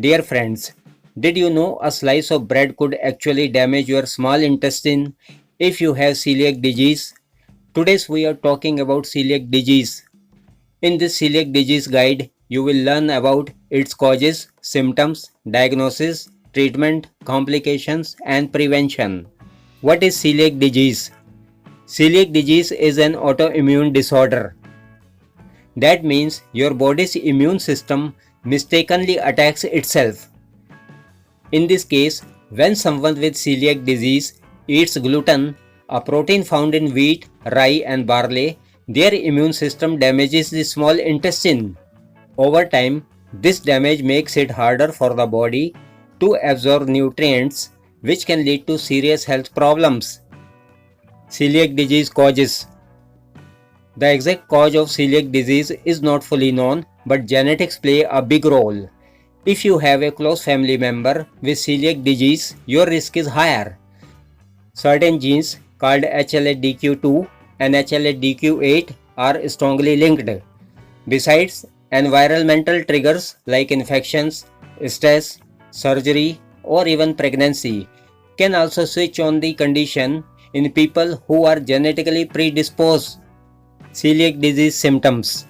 Dear friends, did you know a slice of bread could actually damage your small intestine if you have celiac disease? Today we are talking about celiac disease. In this celiac disease guide, you will learn about its causes, symptoms, diagnosis, treatment, complications and prevention. What is celiac disease? Celiac disease is an autoimmune disorder. That means your body's immune system mistakenly attacks itself. In this case, when someone with celiac disease eats gluten, a protein found in wheat, rye and barley, their immune system damages the small intestine. Over time, this damage makes it harder for the body to absorb nutrients, which can lead to serious health problems. Celiac disease causes. The exact cause of celiac disease is not fully known, but genetics play a big role. If you have a close family member with celiac disease, your risk is higher. Certain genes called HLA-DQ2 and HLA-DQ8 are strongly linked. Besides, environmental triggers like infections, stress, surgery, or even pregnancy can also switch on the condition in people who are genetically predisposed. Celiac disease symptoms.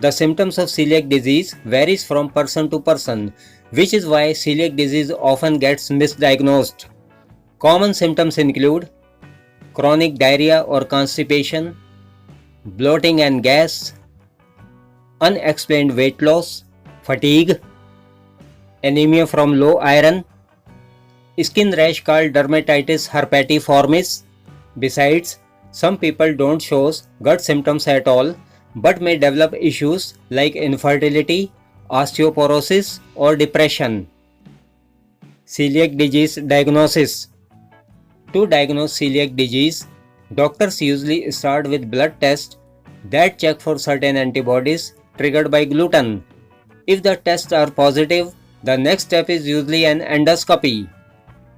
The symptoms of celiac disease varies from person to person, which is why celiac disease often gets misdiagnosed. Common symptoms include chronic diarrhea or constipation, bloating and gas, unexplained weight loss, fatigue, anemia from low iron, skin rash called dermatitis herpetiformis. Besides, some people don't show gut symptoms at all but may develop issues like infertility, osteoporosis, or depression. Celiac disease diagnosis. To diagnose celiac disease, doctors usually start with blood tests that check for certain antibodies triggered by gluten. If the tests are positive, the next step is usually an endoscopy.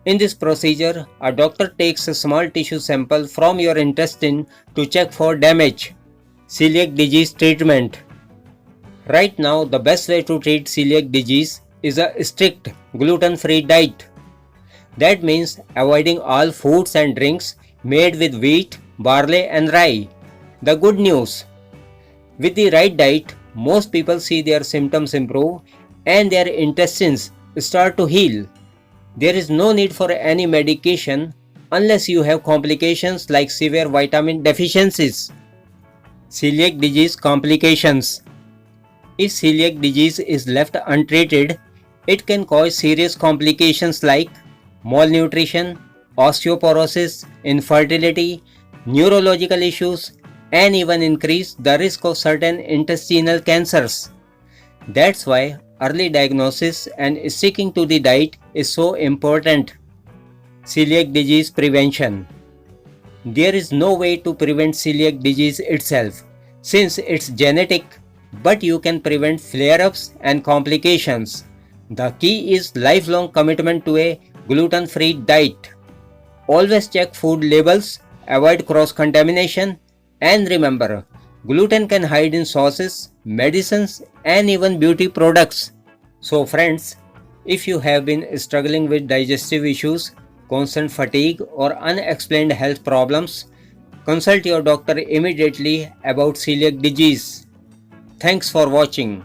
In this procedure, a doctor takes a small tissue sample from your intestine to check for damage. Celiac disease treatment. Right now, the best way to treat celiac disease is a strict gluten-free diet. That means avoiding all foods and drinks made with wheat, barley and rye. The good news: with the right diet, most people see their symptoms improve and their intestines start to heal. There is no need for any medication unless you have complications like severe vitamin deficiencies. Celiac disease complications. If celiac disease is left untreated, it can cause serious complications like malnutrition, osteoporosis, infertility, neurological issues, and even increase the risk of certain intestinal cancers. That's why early diagnosis and sticking to the diet is so important. Celiac disease prevention. There is no way to prevent celiac disease itself since it's genetic, but you can prevent flare-ups and complications. The key is lifelong commitment to a gluten-free diet. Always check food labels, avoid cross-contamination, and remember, gluten can hide in sauces, medicines, and even beauty products. So friends, if you have been struggling with digestive issues, constant fatigue, or unexplained health problems, consult your doctor immediately about celiac disease. Thanks for watching.